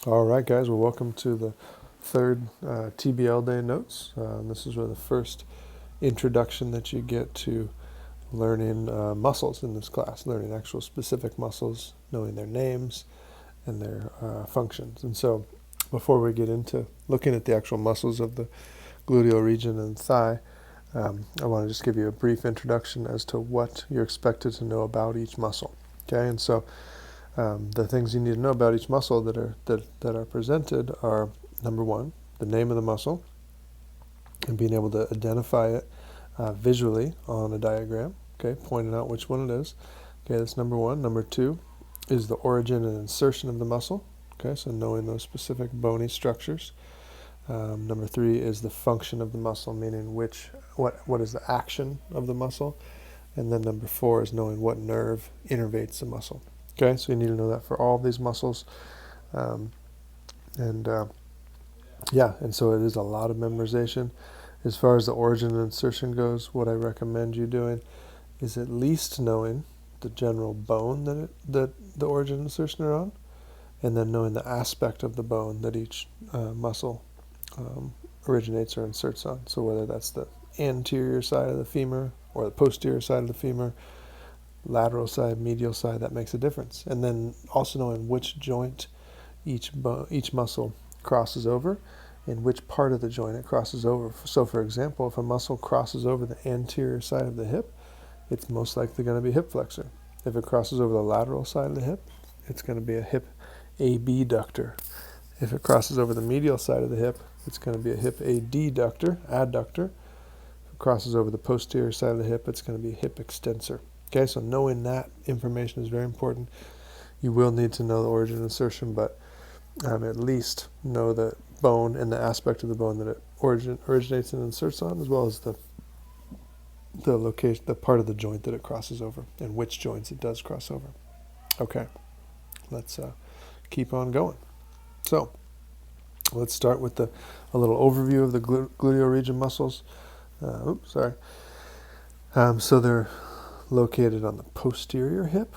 All right, guys. Well, welcome to the third TBL day notes. This is really the first introduction that you get to learning muscles in this class, learning actual specific muscles, knowing their names and their functions. And so before we get into looking at the actual muscles of the gluteal region and thigh, I want to just give you a brief introduction as to what you're expected to know about each muscle. Okay, and so the things you need to know about each muscle that are presented are, number one, the name of the muscle and being able to identify it visually on a diagram, okay, pointing out which one it is. Okay, that's number one. Number two is the origin and insertion of the muscle, okay, so knowing those specific bony structures. Number three is the function of the muscle, meaning what is the action of the muscle. And then number four is knowing what nerve innervates the muscle. Okay, so you need to know that for all of these muscles. And so it is a lot of memorization. As far as the origin and insertion goes, what I recommend you doing is at least knowing the general bone that the origin and insertion are on, and then knowing the aspect of the bone that each muscle originates or inserts on. So whether that's the anterior side of the femur or the posterior side of the femur, lateral side, medial side, that makes a difference. And then also knowing which joint each muscle crosses over and which part of the joint it crosses over. So for example, if a muscle crosses over the anterior side of the hip, it's most likely going to be hip flexor. If it crosses over the lateral side of the hip, it's going to be a hip abductor. If it crosses over the medial side of the hip, it's going to be a hip adductor. If it crosses over the posterior side of the hip, it's going to be a hip extensor. Okay, so knowing that information is very important. You will need to know the origin and insertion, but at least know the bone and the aspect of the bone that it originates and inserts on, as well as the location, the part of the joint that it crosses over, and which joints it does cross over. Okay, let's keep on going. So let's start with a little overview of the gluteal region muscles. So they're located on the posterior hip.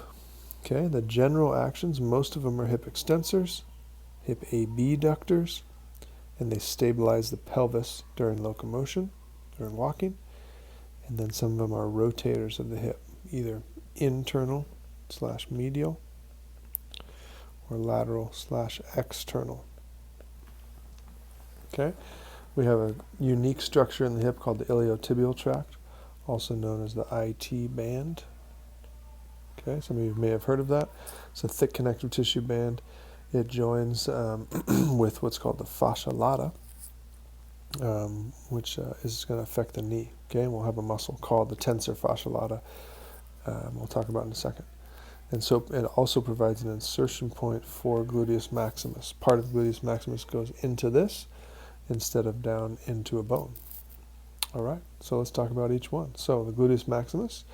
Okay, the general actions, most of them are hip extensors, hip abductors, and they stabilize the pelvis during locomotion, during walking. And then some of them are rotators of the hip, either internal / medial or lateral / external. Okay, we have a unique structure in the hip called the Iliotibial Tract, also known as the IT band. Okay, some of you may have heard of that. It's a thick connective tissue band. It joins with what's called the fascia lata, which is going to affect the knee. Okay, and we'll have a muscle called the tensor fascia lata. We'll talk about in a second. And so it also provides an insertion point for gluteus maximus. Part of gluteus maximus goes into this instead of down into a bone. All right, so let's talk about each one. So the gluteus maximus,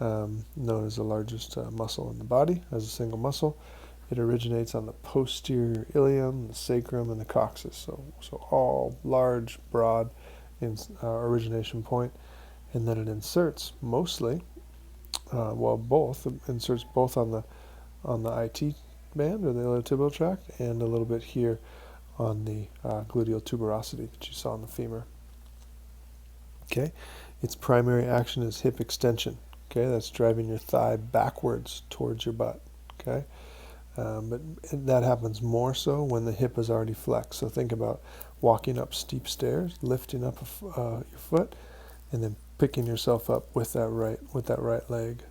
known as the largest muscle in the body as a single muscle, it originates on the posterior ilium, the sacrum, and the coccyx. So all large, broad origination point, and then it inserts mostly, both. It inserts both on the IT band or the iliotibial tract, and a little bit here on the gluteal tuberosity that you saw in the femur. Okay, its primary action is hip extension. Okay, that's driving your thigh backwards towards your butt. Okay, but that happens more so when the hip is already flexed. So think about walking up steep stairs, lifting up your foot, and then picking yourself up with that right leg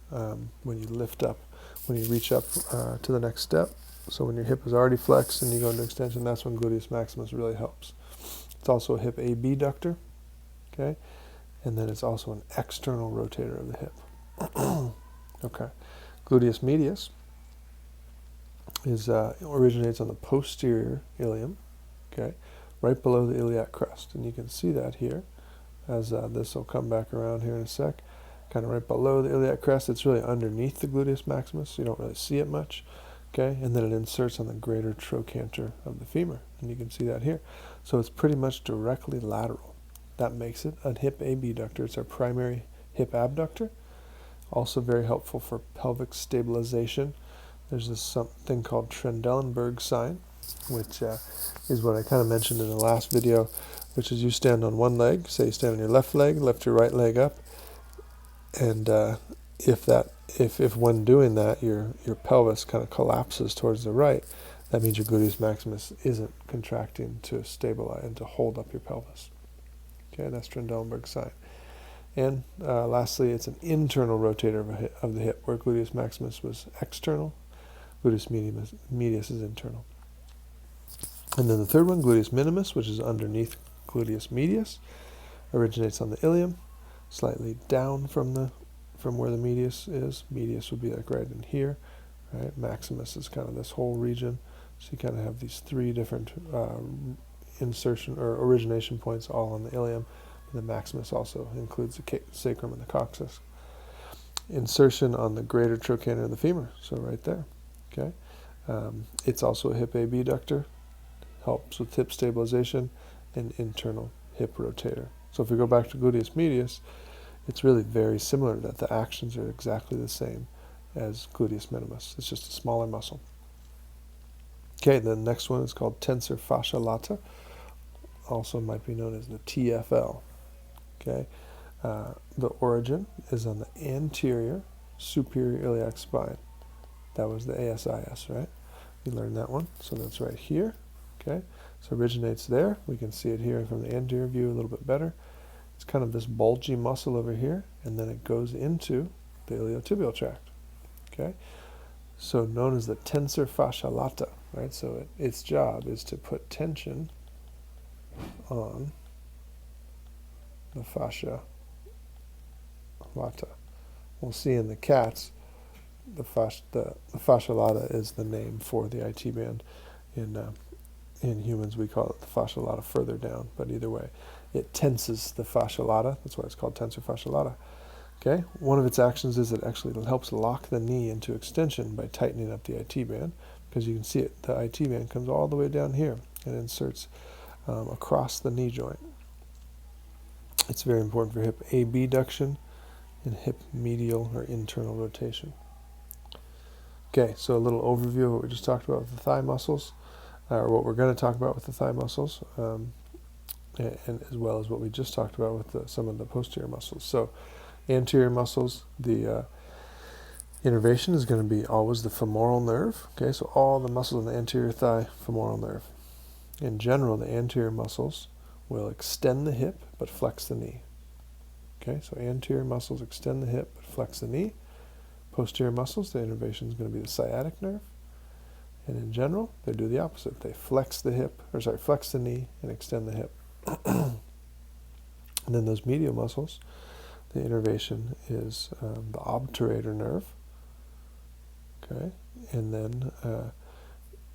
when you lift up, when you reach up to the next step. So when your hip is already flexed and you go into extension, that's when gluteus maximus really helps. It's also a hip abductor. Okay, and then it's also an external rotator of the hip. Okay, Gluteus Medius originates on the posterior ilium, okay, right below the iliac crest, and you can see that here, as this will come back around here in a sec, kind of right below the iliac crest. It's really underneath the gluteus maximus, so you don't really see it much, okay, and then it inserts on the greater trochanter of the femur, and you can see that here. So it's pretty much directly lateral. That makes it a hip abductor. It's our primary hip abductor. Also very helpful for pelvic stabilization. There's this something called Trendelenburg Sign which is what I kind of mentioned in the last video, which is you stand on one leg, say you stand on your left leg, lift your right leg up, and if when doing that your pelvis kind of collapses towards the right, that means your gluteus maximus isn't contracting to stabilize and to hold up your pelvis. Okay, that's Trendelenburg Sign. And lastly, it's an internal rotator of the hip, where gluteus maximus was external, gluteus medius is internal. And then the third one, gluteus minimus, which is underneath gluteus medius, originates on the ilium, slightly down from where the medius is. Medius would be like right in here, right? Maximus is kind of this whole region. So you kind of have these three different insertion or origination points all on the ilium. The maximus also includes the sacrum and the coccyx. Insertion on the greater trochanter of the femur, so right there. Okay, it's also a hip abductor, helps with hip stabilization, and internal hip rotator. So if we go back to gluteus medius, it's really very similar to that. The actions are exactly the same as gluteus minimus. It's just a smaller muscle. Okay, the next one is called Tensor fascia lata, also might be known as the TFL. Okay, the origin is on the anterior superior iliac spine. That was the ASIS, right? You learned that one, so that's right here. Okay, so originates there. We can see it here from the anterior view a little bit better. It's kind of this bulgy muscle over here, and then it goes into the iliotibial tract. Okay, so known as the tensor fascia lata, right? So its job is to put tension on the fascia lata. We'll see in the cats, the fascia lata is the name for the IT band. In humans, we call it the fascia lata further down, but either way, it tenses the fascia lata. That's why it's called tensor fascia lata. Okay, one of its actions is it actually helps lock the knee into extension by tightening up the IT band, because you can see it. The IT band comes all the way down here and inserts across the knee joint. It's very important for hip abduction and hip medial or internal rotation. Okay, so a little overview of what we just talked about with the thigh muscles, or what we're going to talk about with the thigh muscles, and as well as what we just talked about with some of the posterior muscles. So anterior muscles, the innervation is going to be always the femoral nerve. Okay, so all the muscles in the anterior thigh, femoral nerve. In general, the anterior muscles will extend the hip but flex the knee. Okay, so anterior muscles extend the hip but flex the knee. Posterior muscles, the innervation is going to be the sciatic nerve. And in general, they do the opposite. They flex the knee and extend the hip. And then those medial muscles, the innervation is the obturator nerve. Okay, and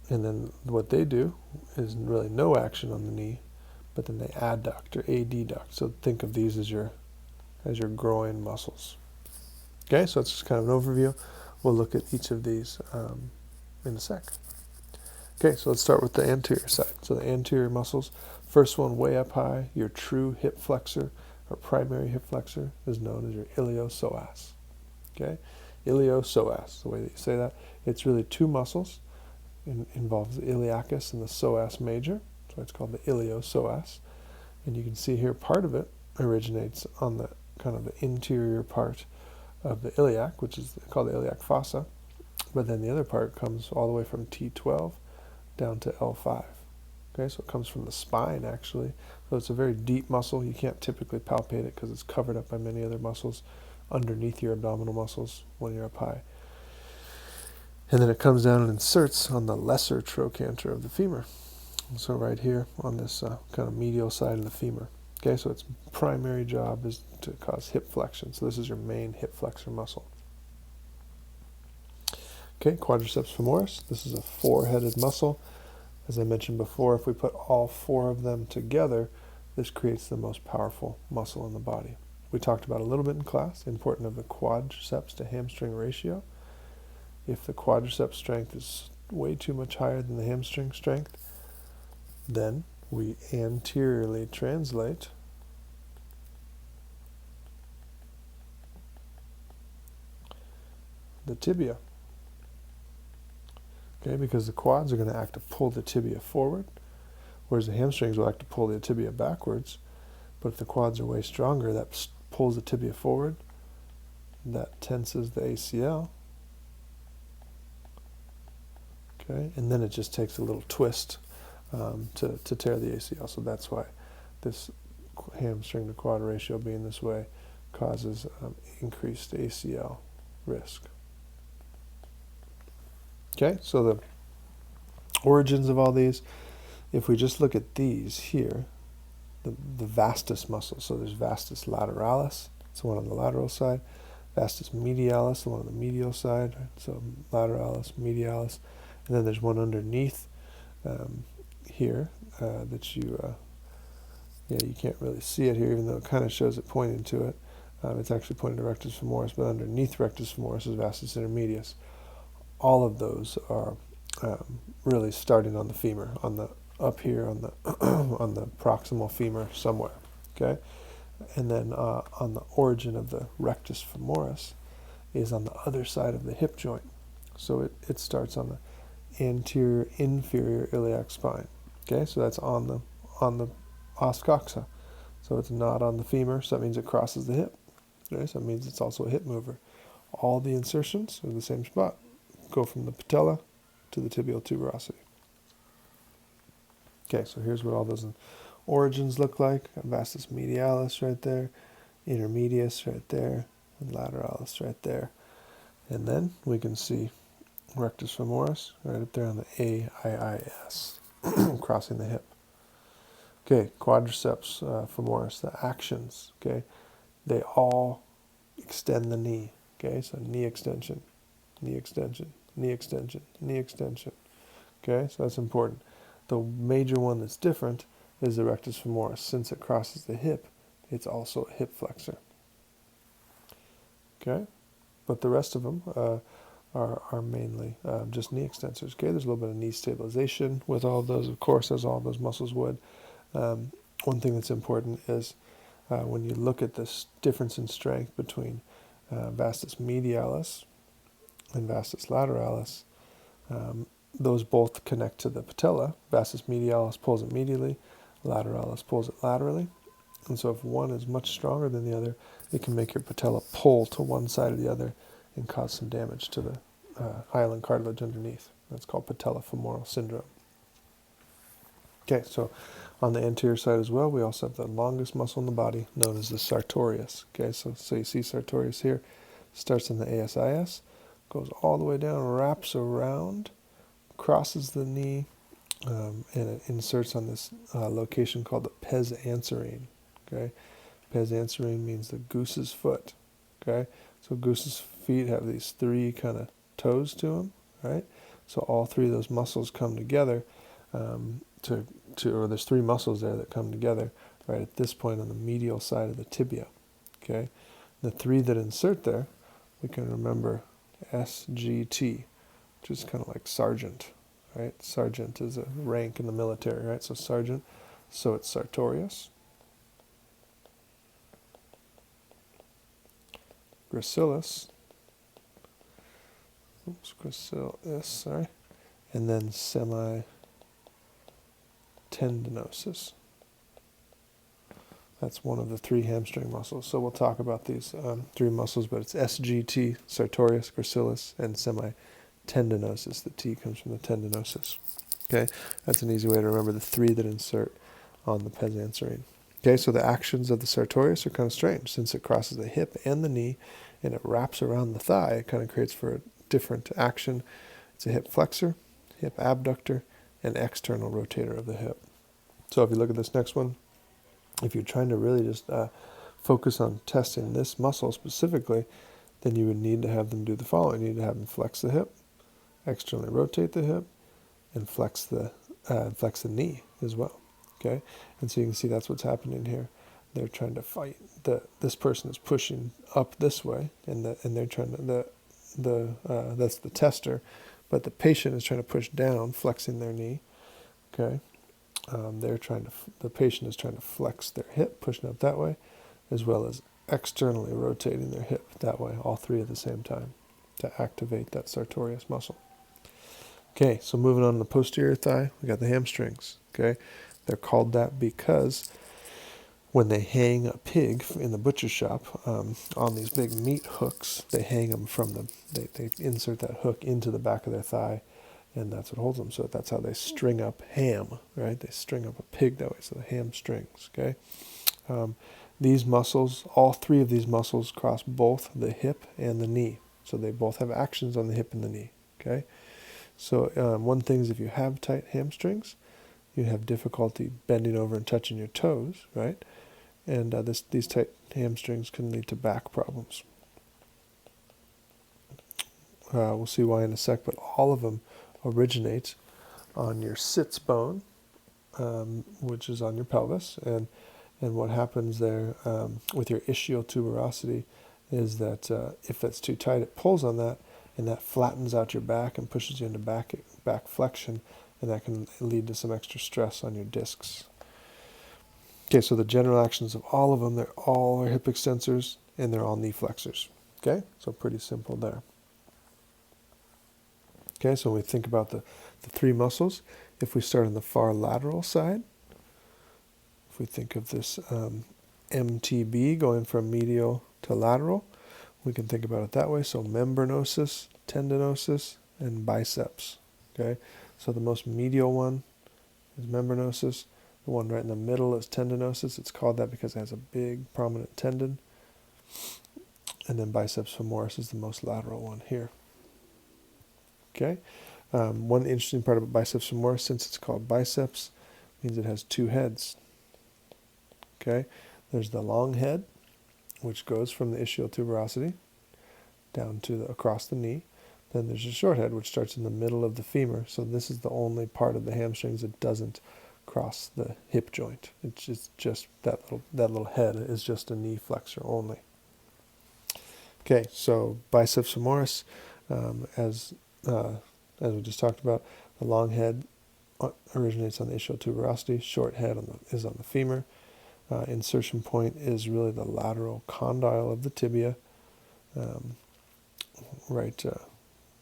then what they do is really no action on the knee, but then they adduct or adduct. So think of these as your groin muscles. Okay, so it's just kind of an overview. We'll look at each of these in a sec. Okay, so let's start with the anterior side. So the anterior muscles, first one way up high, your true hip flexor or primary hip flexor is known as your iliopsoas. Okay, iliopsoas, the way that you say that. It's really two muscles. Involves the iliacus and the psoas major, so it's called the iliopsoas. And you can see here part of it originates on the kind of the interior part of the iliac, which is called the iliac fossa, but then the other part comes all the way from T12 down to L5. Okay, so it comes from the spine actually, so it's a very deep muscle. You can't typically palpate it because it's covered up by many other muscles underneath your abdominal muscles when you're up high. And then it comes down and inserts on the lesser trochanter of the femur. So right here on this kind of medial side of the femur. Okay, so its primary job is to cause hip flexion. So this is your main hip flexor muscle. Okay, Quadriceps femoris. This is a four-headed muscle. As I mentioned before, if we put all four of them together, this creates the most powerful muscle in the body. We talked about a little bit in class, the importance of the quadriceps to hamstring ratio. If the quadriceps strength is way too much higher than the hamstring strength, then we anteriorly translate the tibia. Okay, because the quads are going to act to pull the tibia forward, whereas the hamstrings will act to pull the tibia backwards. But if the quads are way stronger, that pulls the tibia forward, that tenses the ACL. Okay, and then it just takes a little twist to tear the ACL. So that's why this hamstring to quad ratio being this way causes increased ACL risk. Okay, so the origins of all these, if we just look at these here, the vastus muscles, so there's Vastus Lateralis, it's the one on the lateral side, Vastus Medialis, the one on the medial side, right? So lateralis, medialis, and then there's one underneath here that you can't really see it here, even though it kind of shows it pointing to it. It's actually pointing to Rectus Femoris, but underneath Rectus Femoris is Vastus Intermedius. All of those are really starting on the femur, up here on the on the proximal femur somewhere. Okay, and then on the origin of the Rectus Femoris is on the other side of the hip joint. So it starts on the anterior inferior iliac spine. Okay, so that's on the os coxa. So it's not on the femur, so that means it crosses the hip. Okay, so that means it's also a hip mover. All the insertions are the same spot. Go from the patella to the tibial tuberosity. Okay, so here's what all those origins look like. Vastus medialis right there, intermedius right there, and lateralis right there. And then we can see Rectus Femoris right up there on the AIIS, crossing the hip. Okay, Quadriceps Femoris, the actions, okay, they all extend the knee. Okay, so knee extension, knee extension, knee extension, knee extension. Okay, so that's important. The major one that's different is the Rectus Femoris. Since it crosses the hip, it's also a hip flexor. Okay, but the rest of them are mainly just knee extensors. Okay, there's a little bit of knee stabilization with all of those, of course, as all those muscles would. One thing that's important is when you look at this difference in strength between Vastus medialis and Vastus lateralis, those both connect to the patella. Vastus medialis pulls it medially, lateralis pulls it laterally. And so if one is much stronger than the other, it can make your patella pull to one side or the other and cause some damage to the hyaline cartilage underneath. That's called patellofemoral syndrome. Okay, so on the anterior side as well, we also have the longest muscle in the body, known as the Sartorius. Okay, so you see Sartorius here, starts in the ASIS, goes all the way down, wraps around, crosses the knee, and it inserts on this location called the pes anserine. Okay, pes anserine means the goose's foot. Okay, so goose's feet have these three kind of toes to them, right? So all three of those muscles come together or there's three muscles there that come together right at this point on the medial side of the tibia. Okay, the three that insert there, we can remember SGT, which is kind of like sergeant, right? Sergeant is a rank in the military, right? So sergeant, so it's Sartorius, gracilis, and then semi-tendinosus. That's one of the three hamstring muscles. So we'll talk about these three muscles, but it's SGT, Sartorius, gracilis, and semi-tendinosus. The T comes from the tendinosus. Okay, that's an easy way to remember the three that insert on the pes anserine. Okay, so the actions of the Sartorius are kind of strange. Since it crosses the hip and the knee, and it wraps around the thigh, it kind of creates for a different action. It's a hip flexor, hip abductor, and external rotator of the hip. So if you look at this next one, if you're trying to really just focus on testing this muscle specifically, then you would need to have them do the following. You need to have them flex the hip, externally rotate the hip, and flex the knee as well. Okay, and so you can see that's what's happening here. They're trying to fight. This person is pushing up this way, and they're trying to that's the tester, but the patient is trying to push down, flexing their knee. Okay, the patient is trying to flex their hip, pushing up that way, as well as externally rotating their hip that way, all three at the same time, to activate that Sartorius muscle. Okay, so moving on to the posterior thigh, we got the hamstrings. Okay, they're called that because when they hang a pig in the butcher shop on these big meat hooks, they hang them from they insert that hook into the back of their thigh, and that's what holds them. So that's how they string up ham, right? They string up a pig that way, so the hamstrings, okay? These muscles, all three of these muscles cross both the hip and the knee. So they both have actions on the hip and the knee, okay? So one thing is if you have tight hamstrings, you have difficulty bending over and touching your toes, right? And these tight hamstrings can lead to back problems. We'll see why in a sec, but all of them originate on your sits bone, which is on your pelvis. And what happens there with your ischial is that if it's too tight, it pulls on that, and that flattens out your back and pushes you into back flexion, and that can lead to some extra stress on your discs. Okay, so the general actions of all of them, they're all hip extensors, and they're all knee flexors. Okay, so pretty simple there. Okay, so when we think about the three muscles, if we start on the far lateral side, if we think of this MTB going from medial to lateral, we can think about it that way. So membranosus, tendinosus, and biceps. Okay, so the most medial one is membranosus. The one right in the middle is tendinosus. It's called that because it has a big prominent tendon. And then biceps femoris is the most lateral one here. Okay. One interesting part about biceps femoris, since it's called biceps, means it has two heads. Okay. There's the long head, which goes from the ischial down to across the knee. Then there's a short head, which starts in the middle of the femur. So this is the only part of the hamstrings that doesn't cross the hip joint. It's just that little head is just a knee flexor only. Okay, so biceps femoris, as we just talked about, the long head originates on the ischial short head is on the femur. Insertion point is really the lateral condyle of the tibia, right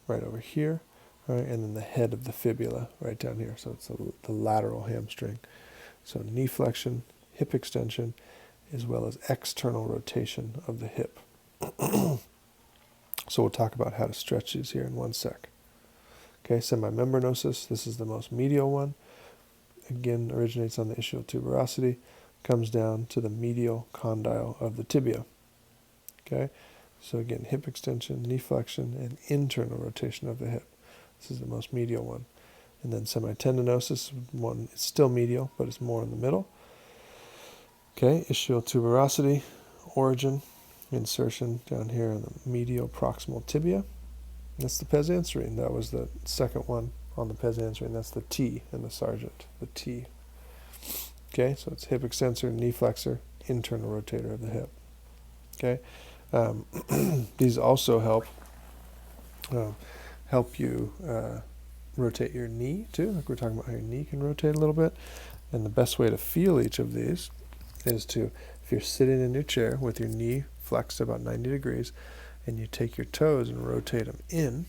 over here. Right, and then the head of the fibula right down here. So it's the lateral hamstring. So knee flexion, hip extension, as well as external rotation of the hip. So we'll talk about how to stretch these here in one sec. Okay, semimembranosus, this is the most medial one. Again, originates on the ischial comes down to the medial condyle of the tibia. Okay, so again, hip extension, knee flexion, and internal rotation of the hip. This is the most medial one. And then semitendinosus, one, it's still medial, but it's more in the middle. Okay, ischial origin, insertion down here in the medial proximal tibia. That's the pes anserine. That was the second one on the pes anserine. That's the T in the Sargent, the T. Okay, so it's hip extensor, knee flexor, internal rotator of the hip. Okay, these also help you rotate your knee too, like we're talking about how your knee can rotate a little bit. And the best way to feel each of these is if you're sitting in your chair with your knee flexed about 90 degrees, and you take your toes and rotate them in.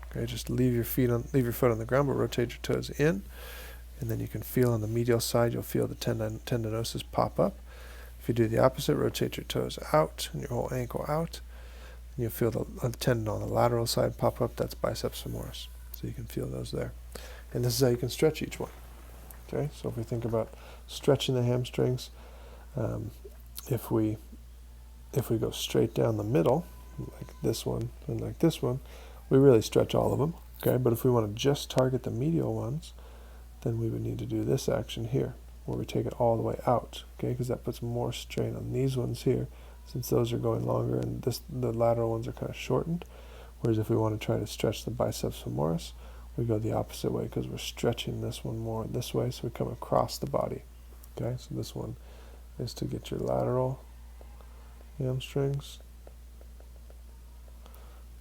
Okay, just leave your foot on the ground, but rotate your toes in, and then you can feel on the medial side. You'll feel the tendinosus pop up. If you do the opposite, rotate your toes out and your whole ankle out. You'll feel the tendon on the lateral side pop up. That's biceps femoris. So you can feel those there. And this is how you can stretch each one. Okay, so if we think about stretching the hamstrings, if we go straight down the middle, like this one and like this one, we really stretch all of them. Okay, but if we want to just target the medial ones, then we would need to do this action here, where we take it all the way out. Okay, because that puts more strain on these ones here, since those are going longer and the lateral ones are kind of shortened. Whereas if we want to try to stretch the biceps femoris, we go the opposite way because we're stretching this one more this way, so we come across the body. Okay, so this one is to get your lateral hamstrings.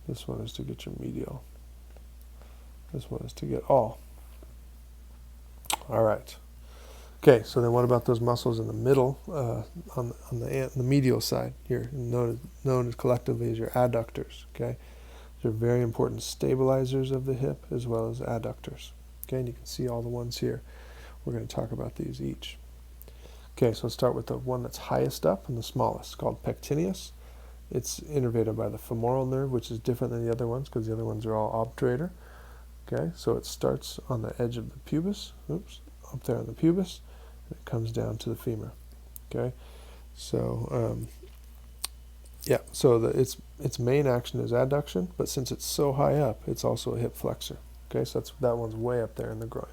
This one is to get your medial. This one is to get all. All right. Okay, so then what about those muscles in the middle, on the medial side here, known as collectively as your adductors? Okay, They're very important stabilizers of the hip as well as adductors. Okay, and you can see all the ones here. We're going to talk about these each. Okay, so let's start with the one that's highest up and the smallest, called Pectineus. It's innervated by the femoral nerve, which is different than the other ones because the other ones are all obturator. Okay, so it starts on the edge of the pubis, up there on the pubis, and it comes down to the femur. Okay, so so its main action is adduction, but since it's so high up, it's also a hip flexor. Okay, so that one's way up there in the groin.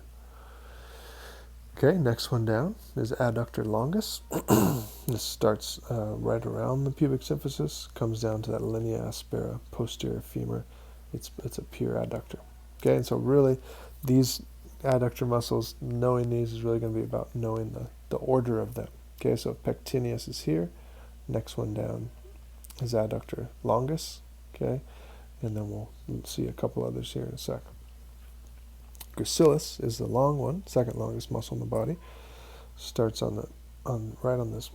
Okay, next one down is adductor longus. This starts right around the pubic symphysis, comes down to that linea aspera, posterior femur. It's a pure adductor. Okay, and so really, these adductor muscles, knowing these is really going to be about knowing the order of them. Okay, so Pectineus is here. Next one down is adductor longus. Okay, and then we'll see a couple others here in a sec. Gracilis is the long one, second longest muscle in the body. Starts right on this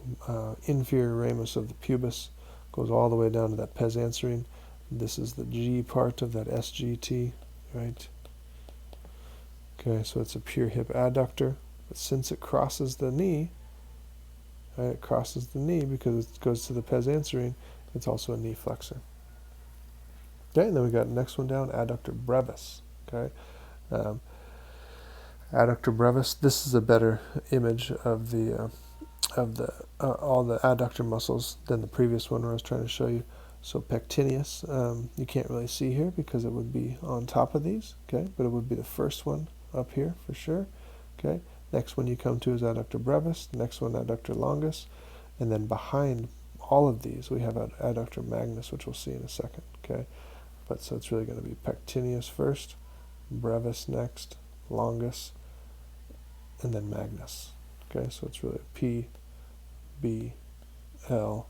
inferior ramus of the pubis, goes all the way down to that pes anserine. This is the G part of that SGT, right? Okay, so it's a pure hip adductor, but since it crosses the knee, right, it crosses the knee because it goes to the pes anserine, it's also a knee flexor. Okay, and then we got next one down, Adductor Brevis. Okay. Adductor brevis. This is a better image of all the adductor muscles than the previous one where I was trying to show you. So Pectineus, you can't really see here because it would be on top of these. Okay, but it would be the first one up here for sure. Okay, next one you come to is Adductor brevis. The next one Adductor longus, and then behind all of these we have Adductor magnus, which we'll see in a second. Okay, but so it's really going to be Pectineus first, brevis next, longus, and then magnus. Okay, so it's really P, B, L,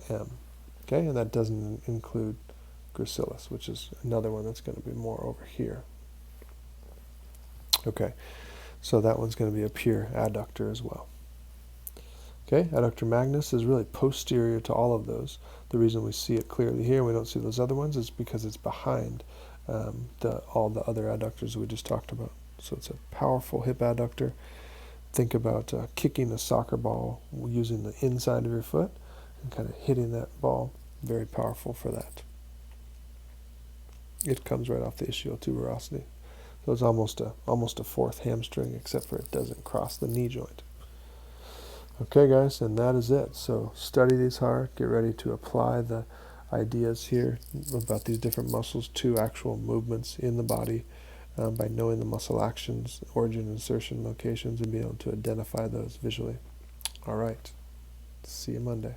M. Okay, and that doesn't include gracilis, which is another one that's going to be more over here. Okay, so that one's going to be a pure adductor as well. Okay, Adductor magnus is really posterior to all of those. The reason we see it clearly here and we don't see those other ones is because it's behind all the other adductors we just talked about. So it's a powerful hip adductor. Think about kicking a soccer ball using the inside of your foot and kind of hitting that ball. Very powerful for that. It comes right off the ischial tuberosity. So it's almost a fourth hamstring, except for it doesn't cross the knee joint. Okay, guys, and that is it. So study these hard. Get ready to apply the ideas here about these different muscles to actual movements in the body by knowing the muscle actions, origin, insertion, locations, and being able to identify those visually. All right. See you Monday.